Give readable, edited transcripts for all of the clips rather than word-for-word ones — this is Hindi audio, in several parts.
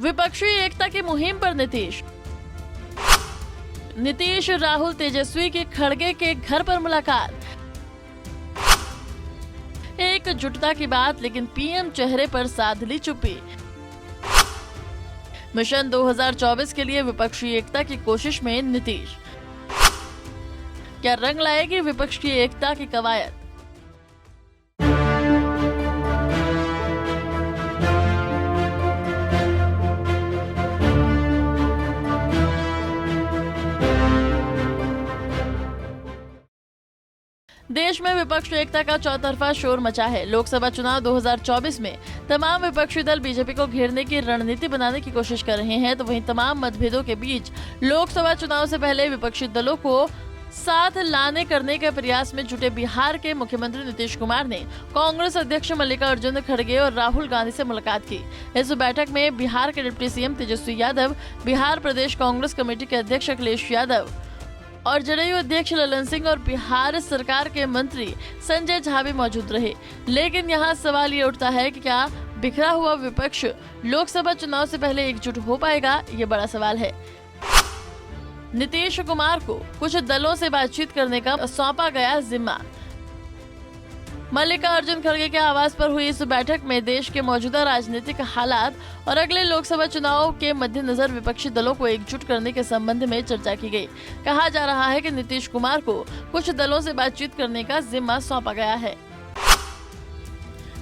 विपक्षी एकता की मुहिम पर नीतीश राहुल तेजस्वी की खड़गे के घर पर मुलाकात। एकजुटता की बात, लेकिन पीएम चेहरे पर साध ली चुप्पी। मिशन 2024 के लिए विपक्षी एकता की कोशिश में नीतीश। क्या रंग लाएगी विपक्ष की एकता की कवायद? देश में विपक्षी एकता का चौतरफा शोर मचा है। लोकसभा चुनाव 2024 में तमाम विपक्षी दल बीजेपी को घेरने की रणनीति बनाने की कोशिश कर रहे हैं, तो वहीं तमाम मतभेदों के बीच लोकसभा चुनाव से पहले विपक्षी दलों को साथ लाने करने के प्रयास में जुटे बिहार के मुख्यमंत्री नीतीश कुमार ने कांग्रेस अध्यक्ष मल्लिकार्जुन खड़गे और राहुल गांधी से मुलाकात की। इस बैठक में बिहार के डिप्टी सीएम तेजस्वी यादव, बिहार प्रदेश कांग्रेस कमेटी के अध्यक्ष अखिलेश यादव और जदयू अध्यक्ष ललन सिंह और बिहार सरकार के मंत्री संजय झा भी मौजूद रहे। लेकिन यहाँ सवाल ये उठता है कि क्या बिखरा हुआ विपक्ष लोकसभा चुनाव से पहले एकजुट हो पाएगा? ये बड़ा सवाल है। नीतीश कुमार को कुछ दलों से बातचीत करने का सौंपा गया जिम्मा। मल्लिकार्जुन खड़गे के आवास पर हुई इस बैठक में देश के मौजूदा राजनीतिक हालात और अगले लोकसभा चुनाव के मद्देनजर विपक्षी दलों को एकजुट करने के संबंध में चर्चा की गई। कहा जा रहा है कि नीतीश कुमार को कुछ दलों से बातचीत करने का जिम्मा सौंपा गया है।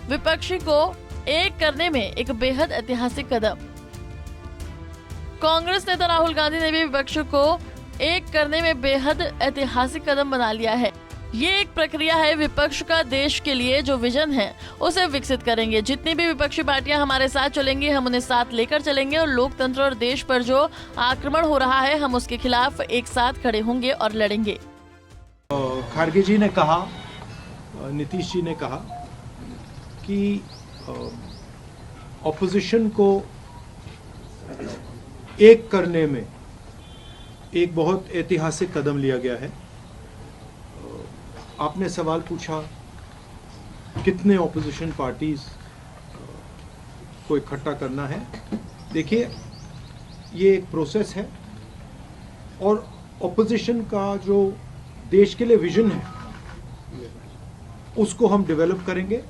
विपक्षी को एक करने में एक बेहद ऐतिहासिक कदम। कांग्रेस नेता राहुल गांधी ने भी विपक्ष को एक करने में बेहद ऐतिहासिक कदम बना लिया है। ये एक प्रक्रिया है। विपक्ष का देश के लिए जो विजन है उसे विकसित करेंगे। जितनी भी विपक्षी पार्टियां हमारे साथ चलेंगी, हम उन्हें साथ लेकर चलेंगे और लोकतंत्र और देश पर जो आक्रमण हो रहा है, हम उसके खिलाफ एक साथ खड़े होंगे और लड़ेंगे। खड़गे जी ने कहा, नीतीश जी ने कहा कि ऑपोजिशन को एक करने में एक बहुत ऐतिहासिक कदम लिया गया है। आपने सवाल पूछा कितने ऑपोजिशन पार्टीज को इकट्ठा करना है। देखिए, ये एक प्रोसेस है और ऑपोजिशन का जो देश के लिए विजन है उसको हम डेवलप करेंगे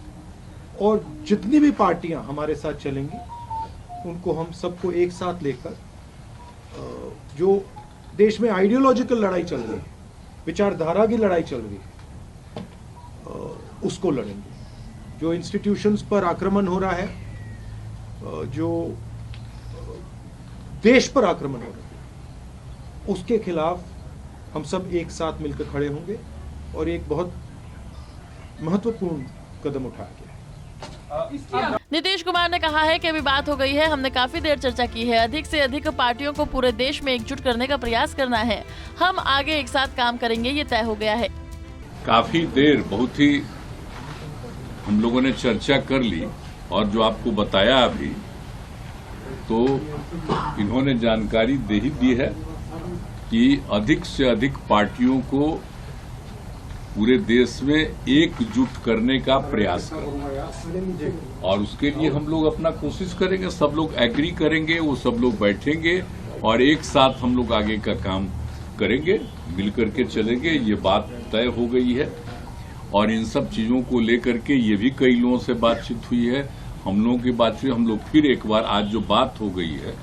और जितनी भी पार्टियां हमारे साथ चलेंगी उनको हम सबको एक साथ लेकर जो देश में आइडियोलॉजिकल लड़ाई चल रही है, विचारधारा की लड़ाई चल रही है, उसको लड़ेंगे। जो इंस्टीट्यूशंस पर आक्रमण हो रहा है, जो देश पर आक्रमण हो रहा है, उसके खिलाफ हम सब एक साथ मिलकर खड़े होंगे और एक बहुत महत्वपूर्ण कदम उठाया गया है। नीतीश कुमार ने कहा है कि अभी बात हो गई है, हमने काफी देर चर्चा की है। अधिक से अधिक पार्टियों को पूरे देश में एकजुट करने का प्रयास करना है। हम आगे एक साथ काम करेंगे, ये तय हो गया है। काफी देर बहुत ही हम लोगों ने चर्चा कर ली और जो आपको बताया अभी, तो इन्होंने जानकारी दे ही दी है कि अधिक से अधिक पार्टियों को पूरे देश में एकजुट करने का प्रयास करेंगे और उसके लिए हम लोग अपना कोशिश करेंगे। सब लोग एग्री करेंगे, वो सब लोग बैठेंगे और एक साथ हम लोग आगे का काम करेंगे, मिलकर के चलेंगे। ये बात तय हो गई है और इन सब चीजों को लेकर के ये भी कई लोगों से बातचीत हुई है, हम लोगों की बातचीत। हम लोग फिर एक बार आज जो बात हो गई है,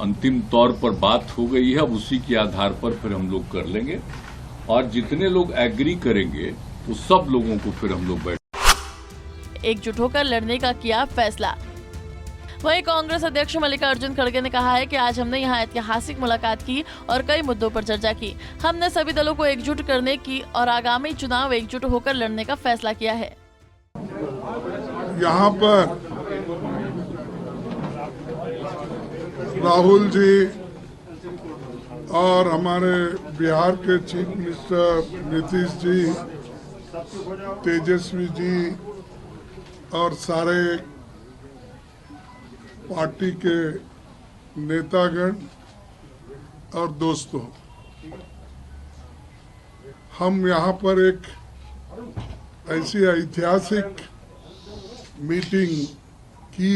अंतिम तौर पर बात हो गई है, अब उसी के आधार पर फिर हम लोग कर लेंगे और जितने लोग एग्री करेंगे तो सब लोगों को फिर हम लोग बैठ एकजुट होकर लड़ने का किया फैसला। वहीं कांग्रेस अध्यक्ष मल्लिकार्जुन खड़गे ने कहा है कि आज हमने यहां ऐतिहासिक मुलाकात की और कई मुद्दों पर चर्चा की। हमने सभी दलों को एकजुट करने की और आगामी चुनाव एकजुट होकर लड़ने का फैसला किया है। यहाँ पर राहुल जी और हमारे बिहार के चीफ मिनिस्टर नीतीश जी, तेजस्वी जी और सारे पार्टी के नेतागण और दोस्तों, हम यहाँ पर एक ऐसी ऐतिहासिक मीटिंग की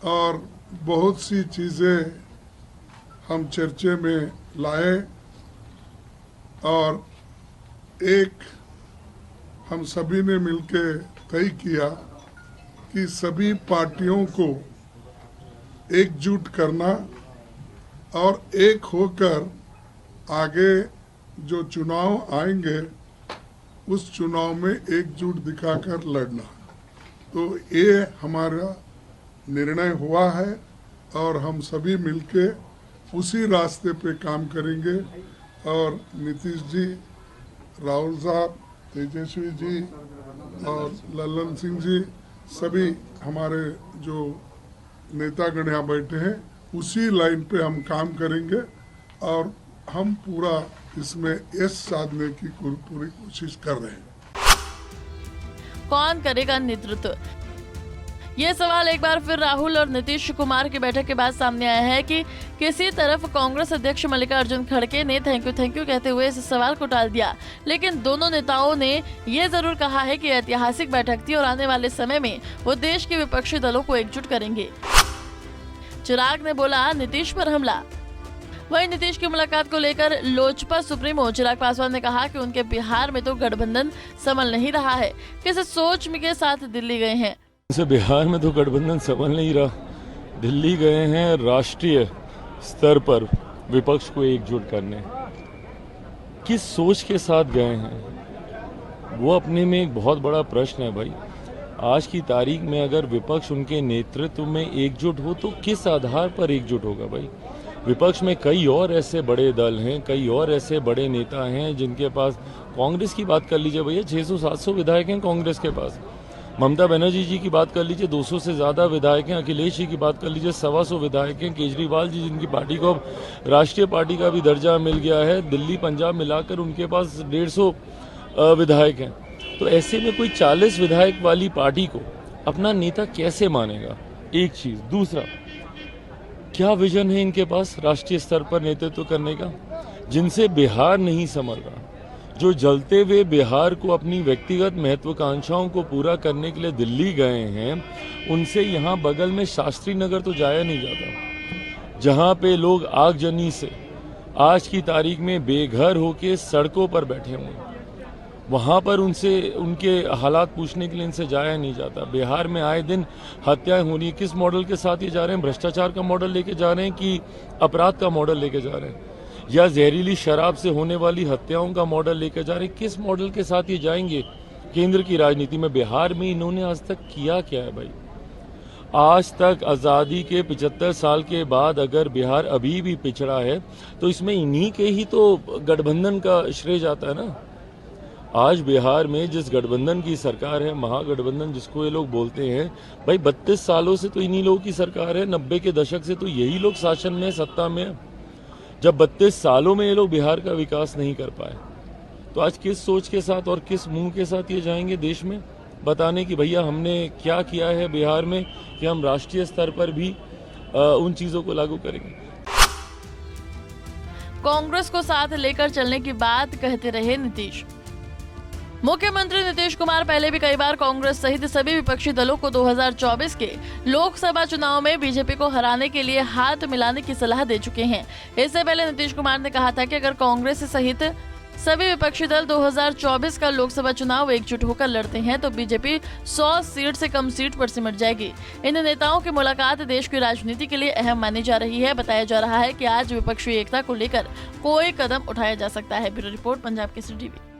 और बहुत सी चीज़ें हम चर्चे में लाए और एक हम सभी ने मिलकर तय किया कि सभी पार्टियों को एकजुट करना और एक होकर आगे जो चुनाव आएंगे उस चुनाव में एकजुट दिखाकर लड़ना। तो ये हमारा निर्णय हुआ है और हम सभी मिलके उसी रास्ते पे काम करेंगे। और नीतीश जी, राहुल साहब, तेजस्वी जी और लल्लन सिंह जी, सभी हमारे जो नेतागण यहाँ बैठे हैं, उसी लाइन पे हम काम करेंगे और हम पूरा इसमें यश साधने की पूरी कोशिश कर रहे हैं। कौन करेगा नेतृत्व? ये सवाल एक बार फिर राहुल और नीतीश कुमार की बैठक के बाद सामने आया है कि किसी तरफ कांग्रेस अध्यक्ष मल्लिकार्जुन खड़गे ने थैंक यू कहते हुए इस सवाल को टाल दिया, लेकिन दोनों नेताओं ने ये जरूर कहा है कि ऐतिहासिक बैठक थी और आने वाले समय में वो देश के विपक्षी दलों को एकजुट करेंगे। चिराग ने बोला नीतीश पर हमला। वहीं नीतीश की मुलाकात को लेकर लोजपा सुप्रीमो चिराग पासवान ने कहा कि उनके बिहार में तो गठबंधन संभल नहीं रहा है, किस सोच के साथ दिल्ली गए हैं। बिहार में तो गठबंधन संभल नहीं रहा, दिल्ली गए हैं राष्ट्रीय स्तर पर विपक्ष को एकजुट करने। किस सोच के साथ गए हैं वो अपने में एक बहुत बड़ा प्रश्न है भाई। आज की तारीख में अगर विपक्ष उनके नेतृत्व में एकजुट हो तो किस आधार पर एकजुट होगा भाई। विपक्ष में कई और ऐसे बड़े दल हैं, कई और ऐसे बड़े नेता हैं जिनके पास, कांग्रेस की बात कर लीजिए भैया, 600-700 विधायक हैं कांग्रेस के पास। ममता बनर्जी जी की बात कर लीजिए, 200 से ज़्यादा विधायक हैं। अखिलेश जी की बात कर लीजिए, 125 विधायक हैं। केजरीवाल जी जिनकी पार्टी को अब राष्ट्रीय पार्टी का भी दर्जा मिल गया है, दिल्ली पंजाब मिलाकर उनके पास 150 विधायक हैं। तो ऐसे में कोई 40 विधायक वाली पार्टी को अपना नेता कैसे मानेगा? एक चीज़। दूसरा, क्या विजन है इनके पास राष्ट्रीय स्तर पर नेतृत्व करने का, जिनसे बिहार नहीं संभल रहा। जो जलते हुए बिहार को अपनी व्यक्तिगत महत्वाकांक्षाओं को पूरा करने के लिए दिल्ली गए हैं, उनसे यहाँ बगल में शास्त्री नगर तो जाया नहीं जाता, जहाँ पे लोग आगजनी से आज की तारीख में बेघर होके सड़कों पर बैठे हुए हैं। वहाँ पर उनसे उनके हालात पूछने के लिए इनसे जाया नहीं जाता। बिहार में आए दिन हत्याएं हो रही हैं। किस मॉडल के साथ ये जा रहे हैं? भ्रष्टाचार का मॉडल लेके जा रहे हैं कि अपराध का मॉडल लेके जा रहे हैं, या जहरीली शराब से होने वाली हत्याओं का मॉडल लेकर जा रहे हैं? किस मॉडल के साथ ये जाएंगे केंद्र की राजनीति में? बिहार में इन्होंने आज तक किया क्या है भाई? आज तक आज़ादी के 75 साल के बाद अगर बिहार अभी भी पिछड़ा है तो इसमें इन्हीं के ही तो गठबंधन का श्रेय जाता है ना। आज बिहार में जिस गठबंधन की सरकार है, महागठबंधन जिसको ये लोग बोलते हैं, भाई 32 सालों से तो इन्हीं लोगों की सरकार है। 90 के दशक से तो यही लोग शासन में, सत्ता में। जब 32 सालों में ये लोग बिहार का विकास नहीं कर पाए, तो आज किस सोच के साथ और किस मुंह के साथ ये जाएंगे देश में बताने कि भैया हमने क्या किया है बिहार में कि हम राष्ट्रीय स्तर पर भी उन चीजों को लागू करेंगे। कांग्रेस को साथ लेकर चलने की बात कहते रहे नीतीश। मुख्यमंत्री नीतीश कुमार पहले भी कई बार कांग्रेस सहित सभी विपक्षी दलों को 2024 के लोकसभा चुनाव में बीजेपी को हराने के लिए हाथ मिलाने की सलाह दे चुके हैं। इससे पहले नीतीश कुमार ने कहा था कि अगर कांग्रेस सहित सभी विपक्षी दल 2024 का लोकसभा चुनाव एकजुट होकर लड़ते हैं तो बीजेपी 100 सीट से कम सीट पर सिमट जाएगी। इन नेताओं की मुलाकात देश की राजनीति के लिए अहम मानी जा रही है। बताया जा रहा है कि आज विपक्षी एकता को लेकर कोई कदम उठाया जा सकता है। Bureau report, Punjab Kesari TV.